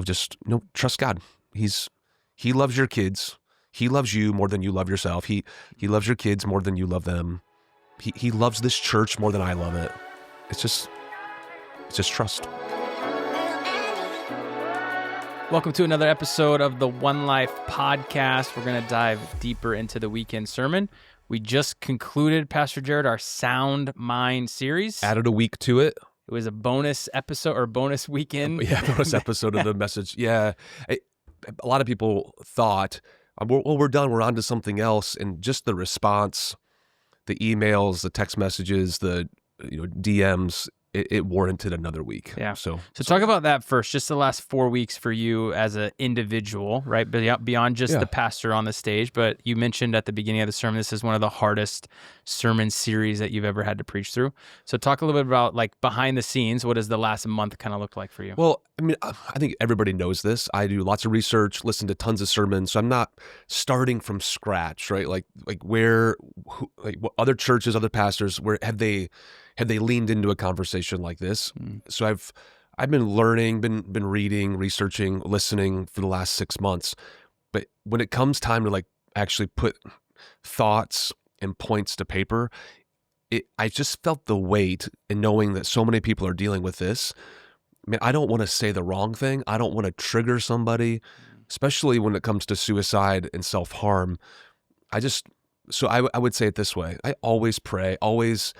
just, trust God. He loves your kids. He loves you more than you love yourself. He loves your kids more than you love them. He loves this church more than I love it. It's just trust. Welcome to another episode of the One Life podcast. We're going to dive deeper into the weekend sermon. We just concluded, Pastor Jared, our Sound Mind series. Added a week to it. It was a bonus episode or bonus weekend. Yeah, bonus episode of the message. Yeah. A lot of people thought, well, we're done. We're on to something else. And just the response, the emails, the text messages, the DMs, it warranted another week. Yeah. So talk about that first, just the last 4 weeks for you as an individual, right? Beyond just the pastor on the stage. But you mentioned at the beginning of the sermon, this is one of the hardest sermon series that you've ever had to preach through. So talk a little bit about like behind the scenes. What does the last month kind of look like for you? Well, I mean, I think everybody knows this. I do lots of research, listen to tons of sermons. So I'm not starting from scratch, right? Like what other churches, other pastors, where have they leaned into a conversation like this? So I've been learning, been reading, researching, listening for the last 6 months. But when it comes time to like actually put thoughts and points to paper, I just felt the weight in knowing that so many people are dealing with this. I mean, I don't want to say the wrong thing. I don't want to trigger somebody, especially when it comes to suicide and self-harm. So I would say it this way. I always pray, always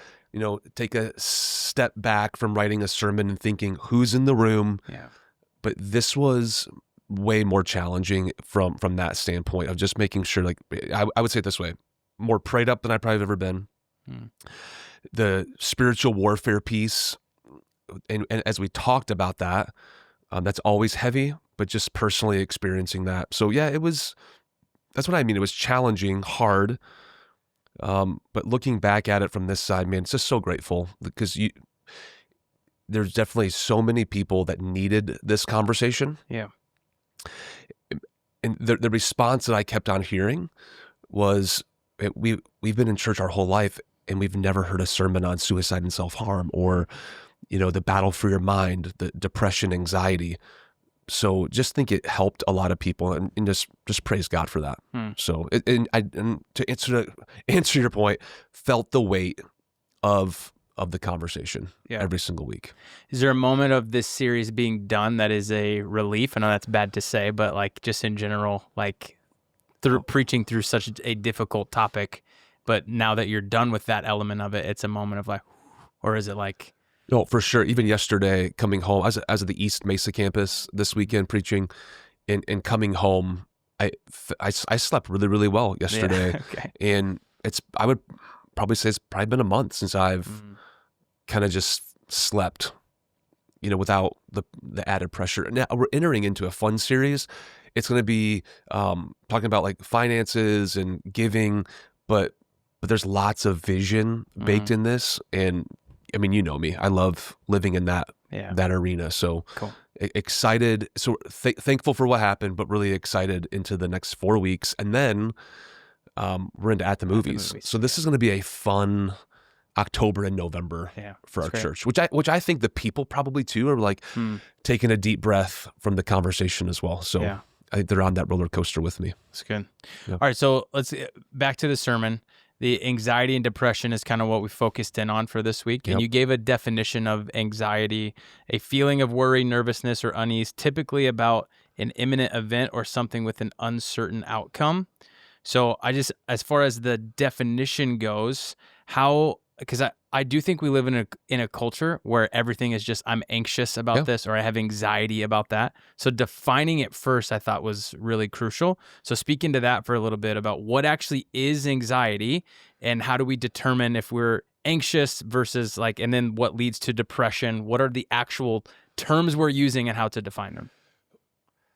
take a step back from writing a sermon and thinking who's in the room. Yeah. But this was way more challenging from that standpoint of just making sure, like, I would say it this way, more prayed up than I probably have ever been. The spiritual warfare piece, and as we talked about that, that's always heavy, but just personally experiencing that. So yeah, that's what I mean. It was challenging, hard. But looking back at it from this side, man, it's just so grateful because there's definitely so many people that needed this conversation. Yeah. And the response that I kept on hearing was, we've been in church our whole life and we've never heard a sermon on suicide and self-harm or, the battle for your mind, the depression, anxiety. So just think it helped a lot of people, and just praise God for that. So and to answer your point, felt the weight of the conversation every single week. Is there a moment of this series being done that is a relief? I know that's bad to say, but like just in general, like preaching through such a difficult topic, but now that you're done with that element of it, it's a moment of like, or is it like? No, for sure. Even yesterday, coming home, I was at the East Mesa campus this weekend preaching, and coming home, I slept really, really well yesterday. Yeah, okay. And I would probably say it's probably been a month since I've kind of just slept, without the added pressure. Now we're entering into a fun series. It's going to be talking about like finances and giving, but there's lots of vision baked in this. And I mean, you know me, I love living in that arena. So cool. Excited. So thankful for what happened, but really excited into the next 4 weeks. And then we're into At the Movies. So this is going to be a fun October and November for our church, which I think the people probably too are like taking a deep breath from the conversation as well. So I think they're on that roller coaster with me. That's good. Yeah. All right. So let's back to the sermon. The anxiety and depression is kind of what we focused in on for this week. And you gave a definition of anxiety, a feeling of worry, nervousness, or unease, typically about an imminent event or something with an uncertain outcome. So as far as the definition goes, because I do think we live in a culture where everything is just, I'm anxious about this, or I have anxiety about that. So defining it first, I thought was really crucial. So speak into that for a little bit about what actually is anxiety and how do we determine if we're anxious versus and then what leads to depression? What are the actual terms we're using and how to define them?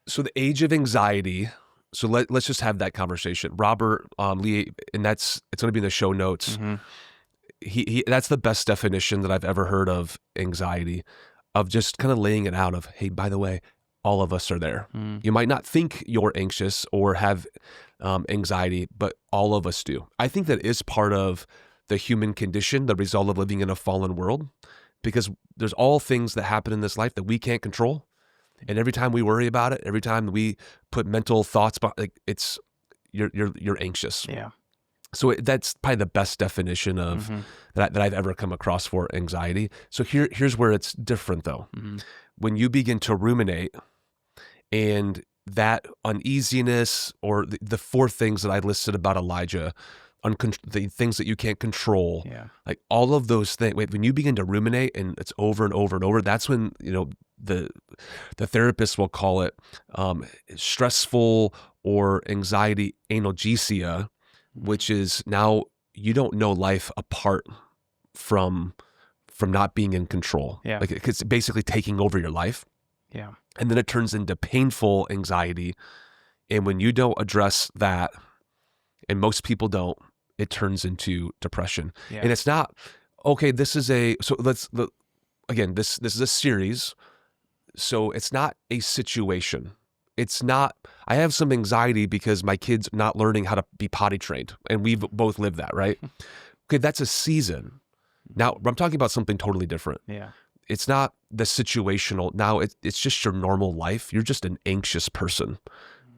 So the age of anxiety. So let's just have that conversation. Robert Lee, and it's going to be in the show notes. Mm-hmm. He that's the best definition that I've ever heard of anxiety, of just kind of laying it out of, hey, by the way, all of us are there. You might not think you're anxious or have anxiety, but all of us do. I think that is part of the human condition, the result of living in a fallen world, because there's all things that happen in this life that we can't control. And every time we worry about it, every time we put mental thoughts, like you're anxious. Yeah. So that's probably the best definition of that I've ever come across for anxiety. So here's where it's different though. When you begin to ruminate, and that uneasiness, or the four things that I listed about Elijah, the things that you can't control, like all of those things. When you begin to ruminate and it's over and over and over, that's when the therapist will call it stressful or anxiety analgesia, which is now you don't know life apart from not being in control. Yeah. Like it's basically taking over your life. Yeah. And then it turns into painful anxiety. And when you don't address that, and most people don't, it turns into depression. Yeah. And it's not, okay, this is a series. So it's not a situation. It's not, I have some anxiety because my kid's not learning how to be potty trained. And we've both lived that, right? Okay, that's a season. Now, I'm talking about something totally different. Yeah. It's not the situational. Now, it's just your normal life. You're just an anxious person.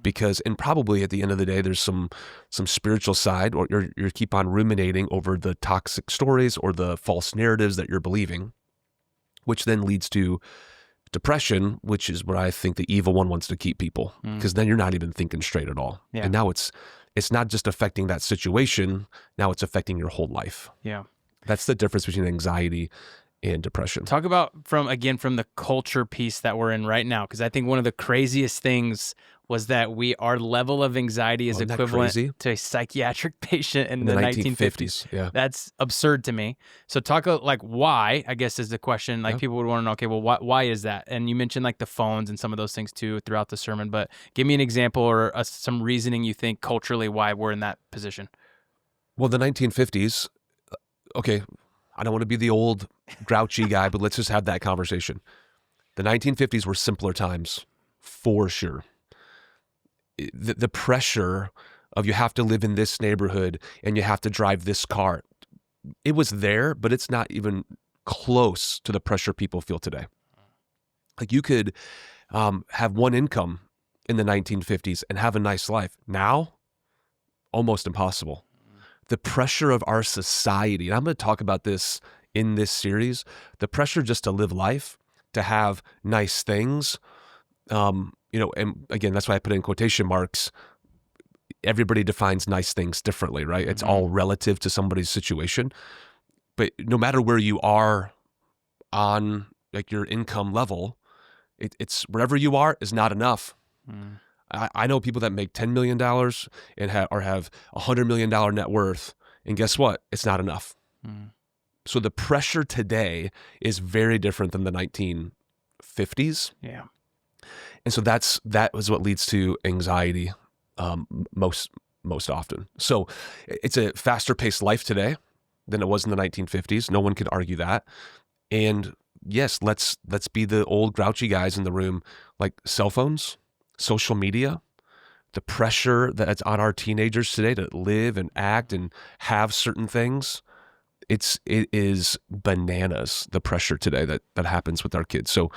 Because, and probably at the end of the day, there's some spiritual side, or you keep on ruminating over the toxic stories or the false narratives that you're believing, which then leads to depression, which is where I think the evil one wants to keep people, because then you're not even thinking straight at all. Yeah. And now it's not just affecting that situation. Now it's affecting your whole life. Yeah. That's the difference between anxiety and depression. Talk about from the culture piece that we're in right now, because I think one of the craziest things was that our level of anxiety is equivalent to a psychiatric patient in the 1950s. Yeah. That's absurd to me. So talk like why, I guess is the question. Like people would want to know, okay, well, why is that? And you mentioned like the phones and some of those things too throughout the sermon, but give me an example or some reasoning you think culturally why we're in that position. Well, the 1950s, okay, I don't want to be the old grouchy guy, but let's just have that conversation. The 1950s were simpler times, for sure. The pressure of you have to live in this neighborhood and you have to drive this car, it was there, but it's not even close to the pressure people feel today. Like you could have one income in the 1950s and have a nice life. Now, almost impossible. The pressure of our society, and I'm going to talk about this in this series, the pressure just to live life, to have nice things, and again, that's why I put in quotation marks. Everybody defines nice things differently, right? It's all relative to somebody's situation. But no matter where you are on like your income level, it's wherever you are is not enough. I know people that make $10 million and have $100 million net worth, and guess what? It's not enough. So the pressure today is very different than the 1950s. Yeah. And so that was what leads to anxiety most often. So it's a faster paced life today than it was in the 1950s. No one could argue that. And yes, let's be the old grouchy guys in the room, like cell phones, social media, the pressure that's on our teenagers today to live and act and have certain things. It is bananas, the pressure today that happens with our kids. So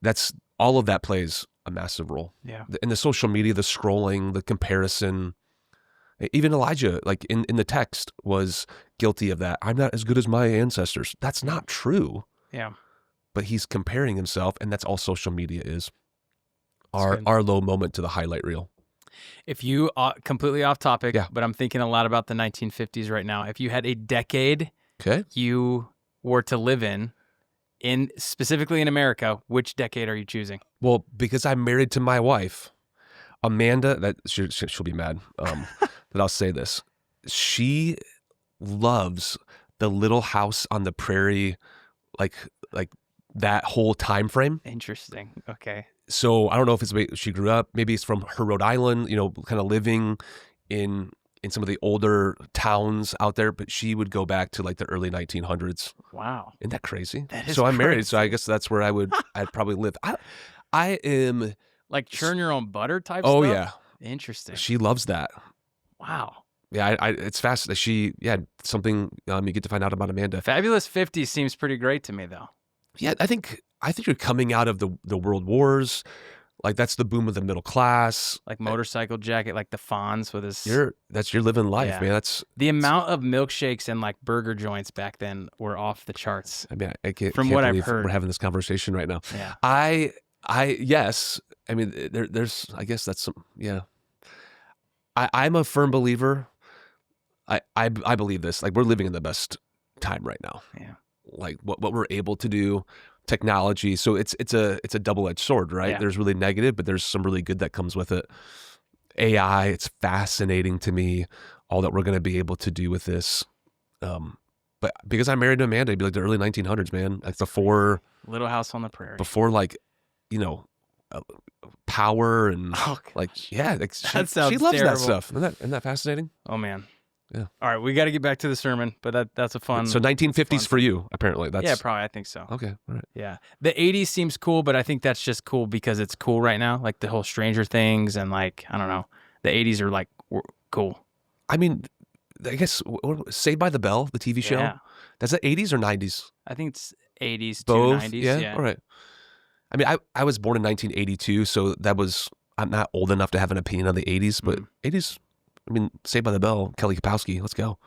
that's all of that plays a massive role. Yeah. In the social media, the scrolling, the comparison. Even Elijah, like in the text, was guilty of that. I'm not as good as my ancestors. That's not true. Yeah. But he's comparing himself, and that's all social media is. Our low moment to the highlight reel. If you completely off topic, Yeah. but I'm thinking a lot about the 1950s right now. If you had a decade you were to live in specifically in America, which decade are you choosing? Well, because I'm married to my wife, Amanda, that she'll be mad that I'll say this. She loves the Little House on the Prairie, like that whole time frame. Interesting. Okay. So I don't know if it's where she grew up. Maybe it's from her Rhode Island, kind of living in some of the older towns out there. But she would go back to like the early 1900s. Wow. Isn't that crazy? That is so I'm married, crazy. so I guess that's where I'd probably live. I am like churn your own butter type Oh stuff? yeah. Interesting. She loves that. Wow. Yeah, it's fascinating. Something you get to find out about Amanda. Fabulous 50s seems pretty great to me though. Yeah, I think I think you're coming out of the world wars. Like that's the boom of the middle class. Like motorcycle jacket, like the Fonz with his. You're living life, Yeah. man. That's the amount of milkshakes and like burger joints back then were off the charts. I mean, I can't From what I've believe heard. we're having this conversation right now. Yeah. Yes. I mean, there's I guess that's some yeah. I'm a firm believer. I believe this. Like we're living in the best time right now. Yeah. Like what we're able to do, technology. So it's a double-edged sword, right? Yeah. There's really negative, but there's some really good that comes with it. AI, it's fascinating to me, all that we're going to be able to do with this. But because I'm married to Amanda, it'd be like the early 1900s, man. Like before Little House on the Prairie. before like, power and Oh, like, yeah, like That sounds she loves terrible. that stuff. Isn't that fascinating? Oh man. Yeah. All right, we got to get back to the sermon, but that's a fun. So 1950s fun for you, apparently. That's yeah, probably. I think so. okay. All right. Yeah, the '80s seems cool, but I think that's just cool because it's cool right now. Like the whole Stranger Things and like I don't know, the '80s are like cool. I mean, I guess Saved by the Bell, the TV show. Yeah. That's the 80s or 90s? I think it's '80s Both. to '90s. Yeah. All right. I mean, I was born in 1982, so I'm not old enough to have an opinion on the 80s, but 80s. I mean, Saved by the Bell, Kelly Kapowski. Let's go.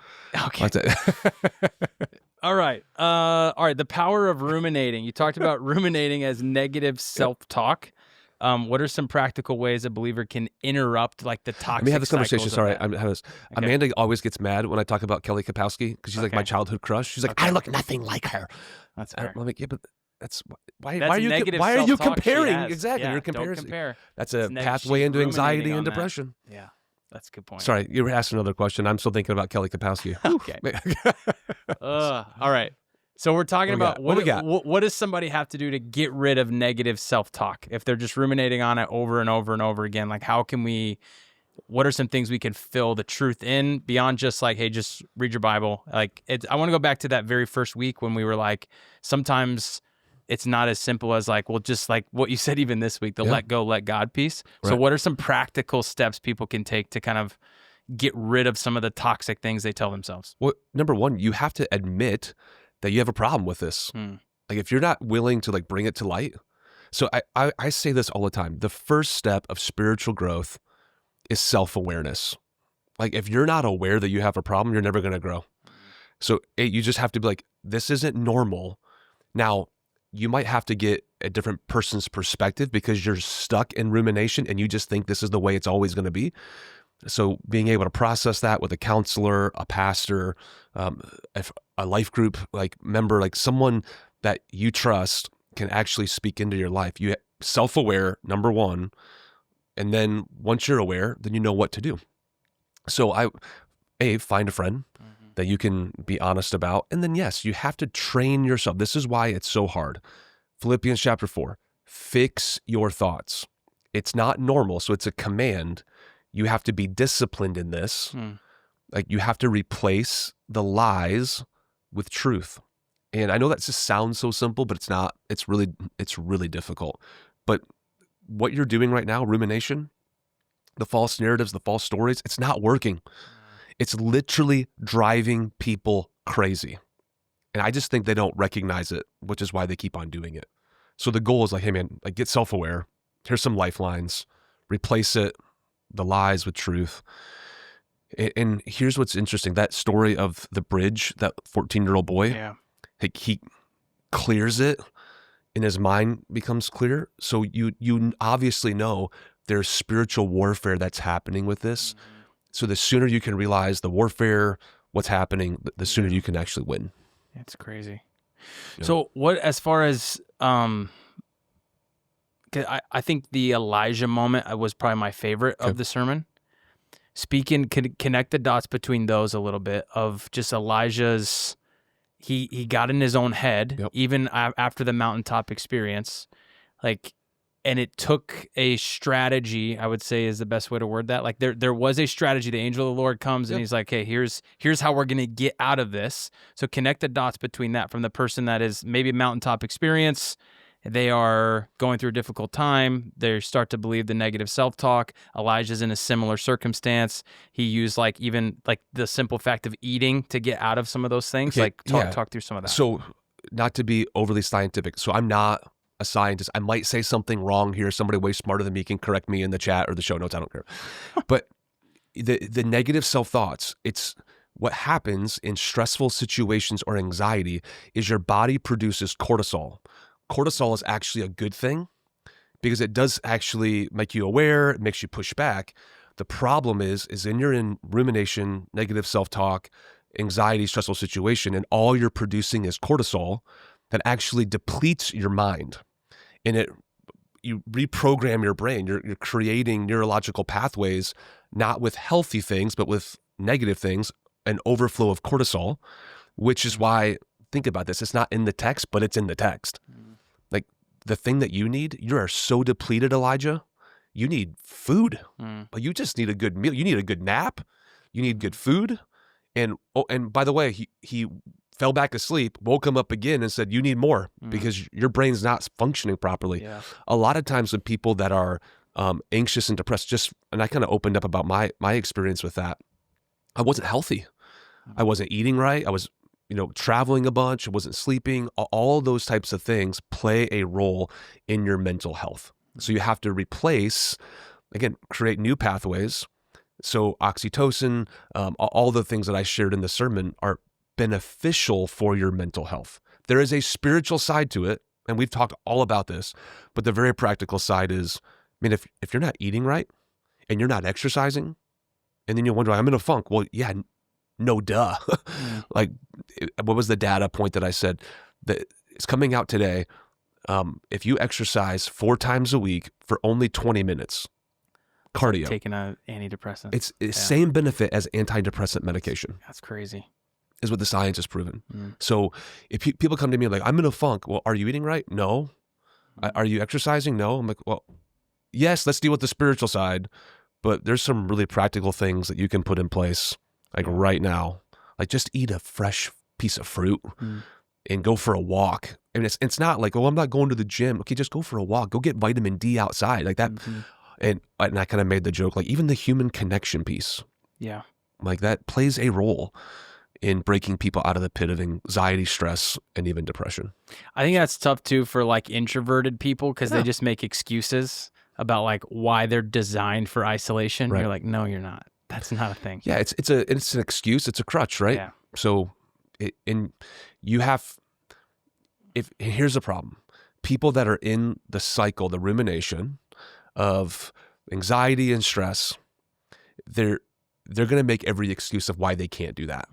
Okay. All right. The power of ruminating. You talked about ruminating as negative self-talk. What are some practical ways a believer can interrupt like the toxic? Let me have this conversation. cycles of Sorry, that? I'm having this. Okay. Amanda always gets mad when I talk about Kelly Kapowski because she's like my childhood crush. She's like, I look nothing like her. That's I'm fair. like, yeah, but that's why That's are you negative why are you self-talk she comparing? has. Exactly, Yeah, you're don't comparing. compare. That's a It's pathway she's into anxiety ruminating and on that. depression. Yeah, that's a good point. Sorry, you were asking another question. I'm still thinking about Kelly Kapowski. Okay. All right. So we're talking about What we got? What does somebody have to do to get rid of negative self-talk if they're just ruminating on it over and over and over again? Like, how can we? What are some things we can fill the truth in beyond just like, hey, just read your Bible? Like, I want to go back to that very first week when we were like, sometimes it's not as simple as like, well, just like what you said even this week, the let go, let God piece. Right. So what are some practical steps people can take to kind of get rid of some of the toxic things they tell themselves? Well, number one, you have to admit that you have a problem with this. Like if you're not willing to like bring it to light. So I say this all the time. The first step of spiritual growth is self-awareness. Like if you're not aware that you have a problem, you're never going to grow. So you just have to be like, this isn't normal. Now, you might have to get a different person's perspective because you're stuck in rumination and you just think this is the way it's always going to be. So being able to process that with a counselor, a pastor, a life group like member, like someone that you trust can actually speak into your life. You self-aware, number one, and then once you're aware, then you know what to do. So find a friend that you can be honest about. And then yes, you have to train yourself. This is why it's so hard. Philippians chapter 4, fix your thoughts. It's not normal, so it's a command. You have to be disciplined in this. Like you have to replace the lies with truth. And I know that just sounds so simple, but it's not. It's really difficult. But what you're doing right now, rumination, the false narratives, the false stories, it's not working. It's literally driving people crazy. And I just think they don't recognize it, which is why they keep on doing it. So the goal is like, hey man, like get self-aware. Here's some lifelines. Replace it, the lies with truth. And here's what's interesting. That story of the bridge, that 14-year-old boy, he clears it and his mind becomes clear. So you obviously know there's spiritual warfare that's happening with this. So the sooner you can realize the warfare, what's happening, the sooner you can actually win. It's crazy. Yeah. So what, as far as, 'cause I think the Elijah moment was probably my favorite of the sermon. Connect the dots between those a little bit of just Elijah's, he got in his own head, even after the mountaintop experience, like, and it took a strategy, I would say is the best way to word that. Like there was a strategy. The angel of the Lord comes and he's like, hey, here's how we're going to get out of this. So connect the dots between that from the person that is maybe mountaintop experience. They are going through a difficult time. They start to believe the negative self-talk. Elijah's in a similar circumstance. He used like even like the simple fact of eating to get out of some of those things. Okay, Like talk through some of that. So not to be overly scientific. So I'm not a scientist. I might say something wrong here. Somebody way smarter than me can correct me in the chat or the show notes. I don't care. But the negative self-thoughts, it's what happens in stressful situations or anxiety is your body produces cortisol. Cortisol is actually a good thing because it does actually make you aware, it makes you push back. The problem is when you're in rumination, negative self-talk, anxiety, stressful situation, and all you're producing is cortisol that actually depletes your mind. And you reprogram your brain. You're creating neurological pathways, not with healthy things, but with negative things, an overflow of cortisol, which is why, think about this, it's not in the text, but it's in the text. Like the thing that you need, you are so depleted, Elijah, you need food. But you just need a good meal. You need a good nap. You need good food. And by the way, he fell back asleep, woke him up again and said, you need more because your brain's not functioning properly. Yeah. A lot of times with people that are anxious and depressed, and I kind of opened up about my experience with that. I wasn't healthy. I wasn't eating right. I was, traveling a bunch. I wasn't sleeping. All those types of things play a role in your mental health. So you have to replace, again, create new pathways. So oxytocin, all the things that I shared in the sermon are beneficial for your mental health. There is a spiritual side to it, and we've talked all about this, but the very practical side is, if you're not eating right and you're not exercising, and then you wonder, I'm in a funk. Well, yeah, no duh. Like, what was the data point that I said that is coming out today? If you exercise 4 times a week for only 20 minutes, cardio. Like taking an antidepressant. It's same benefit as antidepressant medication. That's crazy. Is what the science has proven. So if people come to me like, I'm in a funk. Well, are you eating right? No. Are you exercising? No. I'm like, well, yes, let's deal with the spiritual side, but there's some really practical things that you can put in place like right now. Like just eat a fresh piece of fruit and go for a walk. I mean, it's not like, oh, I'm not going to the gym. Okay, just go for a walk. Go get vitamin D outside like that. And I kind of made the joke, like even the human connection piece. Yeah. Like that plays a role in breaking people out of the pit of anxiety, stress, and even depression. I think that's tough too for like introverted people because they just make excuses about like why they're designed for isolation. Right. You're like, no, you're not. That's not a thing. Yeah, it's an excuse. It's a crutch, right? Yeah. So, here's the problem. People that are in the cycle, the rumination of anxiety and stress, they're going to make every excuse of why they can't do that.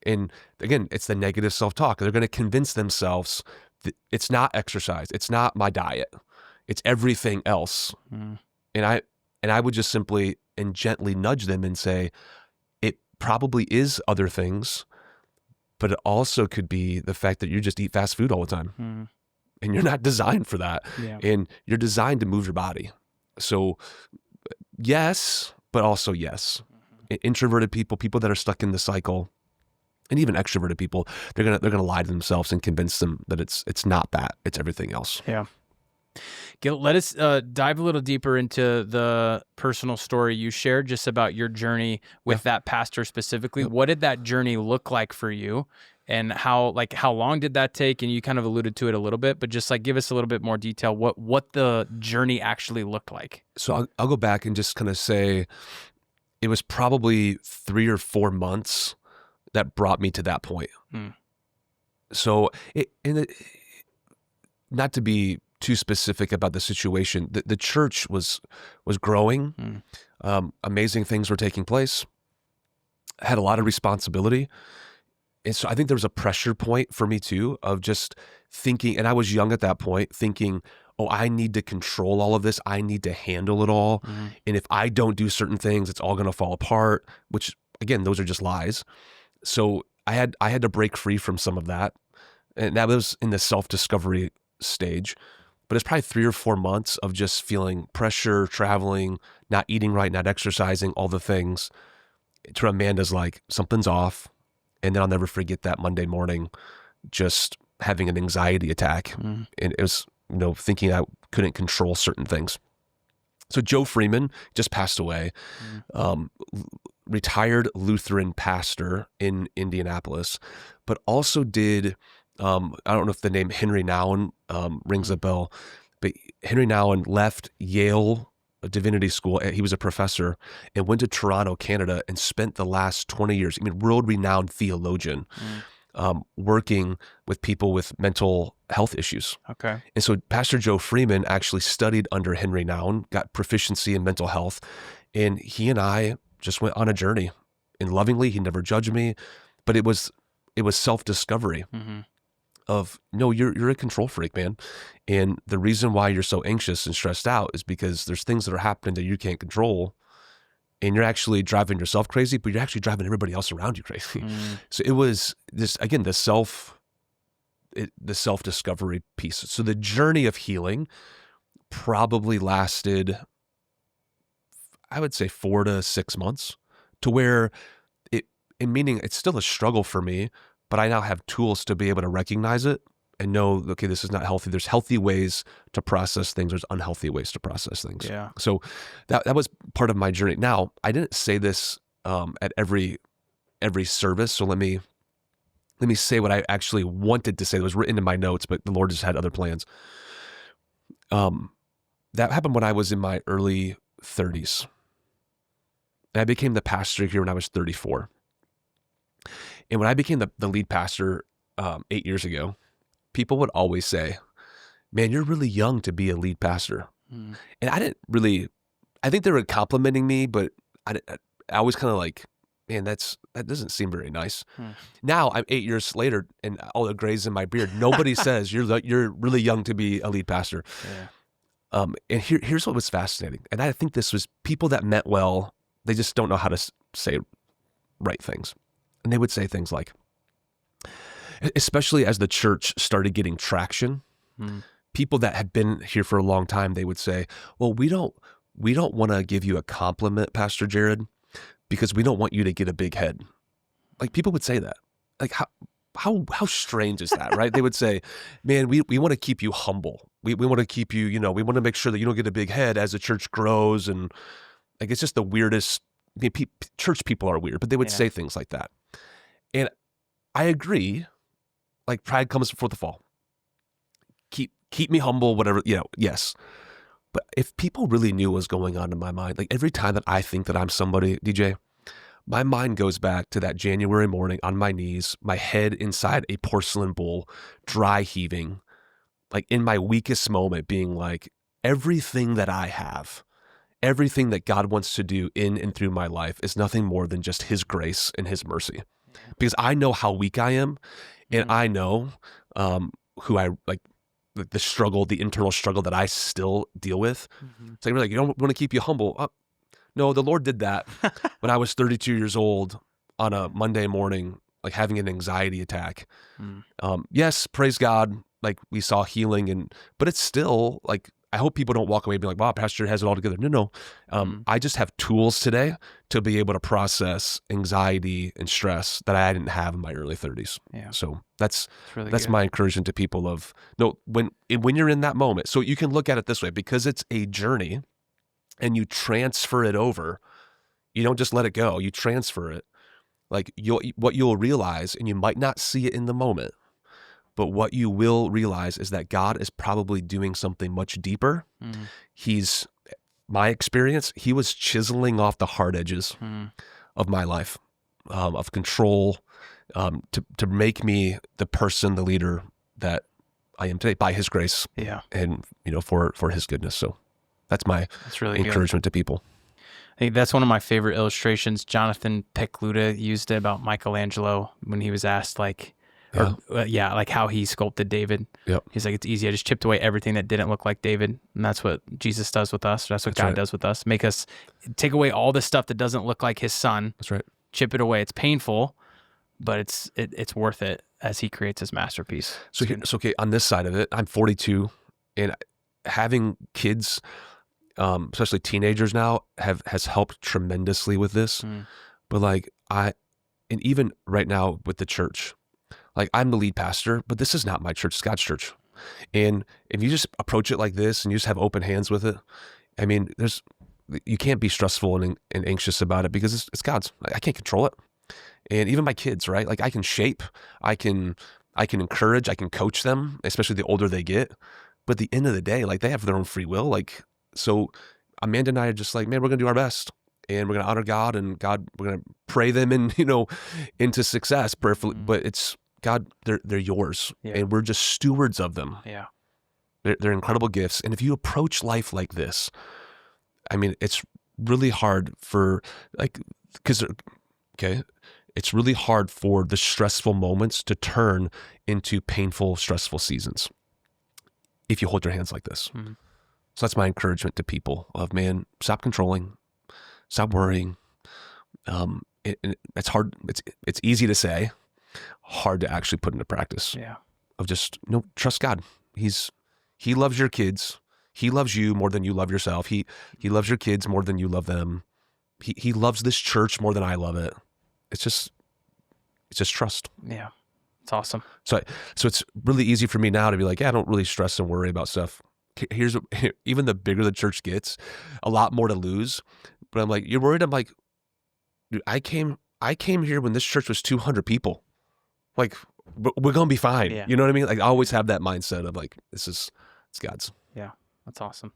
And again, it's the negative self-talk. They're going to convince themselves that it's not exercise. It's not my diet. It's everything else. And I would just simply and gently nudge them and say, it probably is other things, but it also could be the fact that you just eat fast food all the time. And you're not designed for that. Yeah. And you're designed to move your body. So yes, but also yes. Introverted people that are stuck in the cycle, and even extroverted people, they're gonna lie to themselves and convince them that it's not that, it's everything else. Yeah. Gil, let us dive a little deeper into the personal story you shared just about your journey with that pastor specifically. What did that journey look like for you? And how long did that take? And you kind of alluded to it a little bit, but just like give us a little bit more detail what the journey actually looked like. So I'll go back and just kind of say it was probably 3 or 4 months that brought me to that point. So not to be too specific about the situation, the church was growing. Amazing things were taking place. I had a lot of responsibility. And so I think there was a pressure point for me too of just thinking, and I was young at that point, thinking, oh, I need to control all of this. I need to handle it all. And if I don't do certain things, it's all going to fall apart, which again, those are just lies. So I had to break free from some of that. And that was in the self-discovery stage. But it's probably 3 or 4 months of just feeling pressure, traveling, not eating right, not exercising, all the things. To Amanda's like, something's off. And then I'll never forget that Monday morning, just having an anxiety attack. And it was, thinking I couldn't control certain things. So Joe Freeman just passed away, retired Lutheran pastor in Indianapolis, but also did I don't know if the name Henry Nouwen rings a bell, but Henry Nouwen left Yale Divinity School. He was a professor and went to Toronto, Canada, and spent the last 20 years, world-renowned theologian, working with people with mental health issues. Okay. And so Pastor Joe Freeman actually studied under Henry Nouwen, got proficiency in mental health, and he and I just went on a journey. And lovingly, he never judged me, but it was self-discovery. Of, no, you're a control freak, man. And the reason why you're so anxious and stressed out is because there's things that are happening that you can't control, and you're actually driving yourself crazy, but you're actually driving everybody else around you crazy. So it was this, again, the self-discovery piece. So the journey of healing probably lasted, I would say, 4 to 6 months, to where meaning it's still a struggle for me, but I now have tools to be able to recognize it and know, okay, this is not healthy. There's healthy ways to process things. There's unhealthy ways to process things. Yeah. So that was part of my journey. Now, I didn't say this at every service. So let me say what I actually wanted to say. It was written in my notes, but the Lord just had other plans. That happened when I was in my early 30s. And I became the pastor here when I was 34. And when I became the lead pastor 8 years ago, people would always say, man, you're really young to be a lead pastor. And I didn't really, I think they were complimenting me, but I always kind of like, man, that doesn't seem very nice. Now I'm 8 years later and all the grays in my beard, nobody says you're really young to be a lead pastor. Yeah. And here's what was fascinating. And I think this was people that meant well, they just don't know how to say right things. And they would say things like, especially as the church started getting traction, people that had been here for a long time, they would say, well, we don't want to give you a compliment, Pastor Jared, because we don't want you to get a big head. Like, people would say that. Like, how strange is that, right? They would say, man, we want to keep you humble. We want to keep you, we want to make sure that you don't get a big head as the church grows. And like, it's just the weirdest. Church people are weird, but they would say things like that. And I agree, like, pride comes before the fall. Keep me humble, whatever, yes. But if people really knew what was going on in my mind, like every time that I think that I'm somebody, DJ, my mind goes back to that January morning on my knees, my head inside a porcelain bowl, dry heaving, like in my weakest moment being like, everything that I have, everything that God wants to do in and through my life is nothing more than just His grace and His mercy. Because I know how weak I am, and I know who I like, the struggle, the internal struggle that I still deal with. So you're like, you don't want to keep you humble. No, the Lord did that when I was 32 years old on a Monday morning, like having an anxiety attack. Yes, praise God, like we saw healing, but it's still like, I hope people don't walk away and be like, wow, Pastor has it all together. No. I just have tools today to be able to process anxiety and stress that I didn't have in my early 30s. Yeah. So that's my encouragement to people of, no, when you're in that moment, so you can look at it this way, because it's a journey and you transfer it over, you don't just let it go, you transfer it. Like what you'll realize, and you might not see it in the moment, but what you will realize is that God is probably doing something much deeper. My experience, He was chiseling off the hard edges of my life, of control, to make me the person, the leader that I am today by His grace. Yeah. And, for His goodness. So that's really encouragement to people. I think that's one of my favorite illustrations. Jonathan Pecluda used it about Michelangelo when he was asked, like, like how he sculpted David. Yep. He's like, it's easy. I just chipped away everything that didn't look like David. And that's what Jesus does with us. That's what God does with us. Make us take away all the stuff that doesn't look like His Son. That's right. Chip it away. It's painful, but it's worth it as He creates His masterpiece. So okay, on this side of it, I'm 42, and having kids, especially teenagers now, has helped tremendously with this. But like and even right now with the church, like, I'm the lead pastor, but this is not my church, it's God's church. And if you just approach it like this and you just have open hands with it, I mean, you can't be stressful and anxious about it, because it's God's. I can't control it. And even my kids, right? Like, I can shape, I can I can encourage, I can coach them, especially the older they get. But at the end of the day, like they have their own free will. Like, so Amanda and I are just like, man, we're going to do our best and we're going to honor God, and God, we're going to pray them in, into success prayerfully. But it's God, they're yours, and we're just stewards of them. Yeah. They're incredible gifts. And if you approach life like this, I mean, it's really hard for it's really hard for the stressful moments to turn into painful, stressful seasons if you hold your hands like this. Mm-hmm. So that's my encouragement to people of, man, stop controlling, stop worrying. It's hard. It's easy to say, hard to actually put into practice. Yeah. Of just, trust God. He loves your kids. He loves you more than you love yourself. He loves your kids more than you love them. He loves this church more than I love it. It's just trust. Yeah. It's awesome. So it's really easy for me now to be like, I don't really stress and worry about stuff. Even the bigger the church gets, a lot more to lose. But I'm like, you're worried? I'm like, dude, I came here when this church was 200 people. Like, we're going to be fine. Yeah. You know what I mean? Like, I always have that mindset of like, it's God's. Yeah. That's awesome.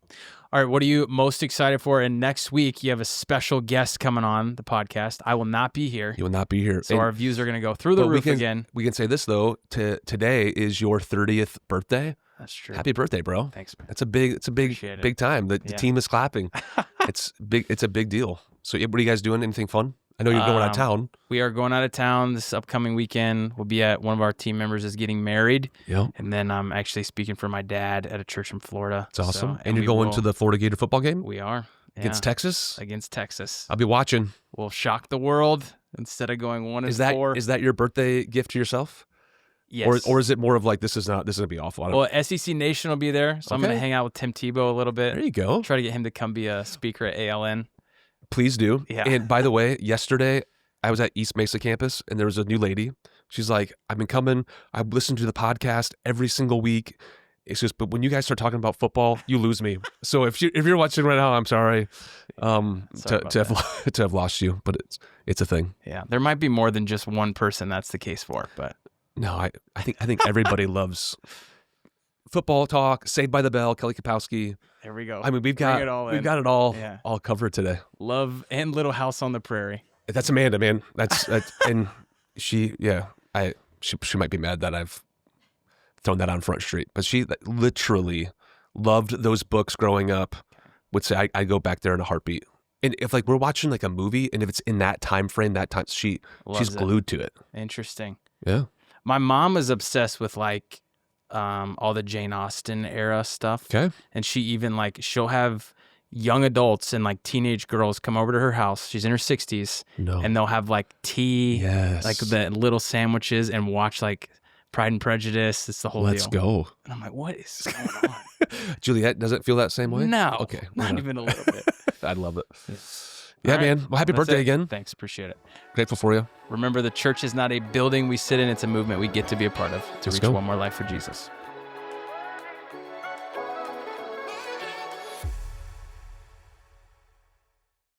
All right. What are you most excited for? And next week, you have a special guest coming on the podcast. I will not be here. You will not be here. So our views are going to go through the roof again. We can say this, though. Today is your 30th birthday. That's true. Happy birthday, bro. Thanks, man. It's a big time. The team is clapping. It's big. It's a big deal. So what are you guys doing? Anything fun? I know you're going out of town. We are going out of town this upcoming weekend. We'll be at one of our team members is getting married. Yeah. And then I'm actually speaking for my dad at a church in Florida. It's awesome. And you're going to the Florida Gator football game? We are. Against Texas? Against Texas. I'll be watching. We'll shock the world instead of going 1-4. Is that your birthday gift to yourself? Yes. Or is it more of like, this is going to be awful? Well, SEC Nation will be there. So I'm going to hang out with Tim Tebow a little bit. There you go. Try to get him to come be a speaker at ALN. Please do. Yeah. And by the way, yesterday, I was at East Mesa campus, and there was a new lady. She's like, I've been coming. I listen to the podcast every single week. It's just, but when you guys start talking about football, you lose me. So if you're watching right now, I'm sorry, to have lost you, but it's a thing. Yeah, there might be more than just one person that's the case for, but no, I think everybody loves football talk. Saved by the Bell, Kelly Kapowski. There we go. I mean, we've got it all covered today. Love and Little House on the Prairie. That's Amanda, man. That's and she might be mad that I've thrown that on Front Street, but she literally loved those books growing up. Would say I go back there in a heartbeat. And if like we're watching like a movie, and if it's in that time frame, she's glued to it. Interesting. Yeah. My mom is obsessed with like all the Jane Austen era stuff. Okay. And she even she'll have young adults and like teenage girls come over to her house. She's in her 60s. No. And they'll have like tea, yes, like the little sandwiches, and watch like Pride and Prejudice. It's the whole Let's deal. go. And I'm like, what is going on? Juliet doesn't feel that same way? No. Okay. Not even a little bit. I love it. Yeah, man. Well, happy birthday again. Thanks. Appreciate it. Grateful for you. Remember, the church is not a building we sit in. It's a movement we get to be a part of to reach one more life for Jesus.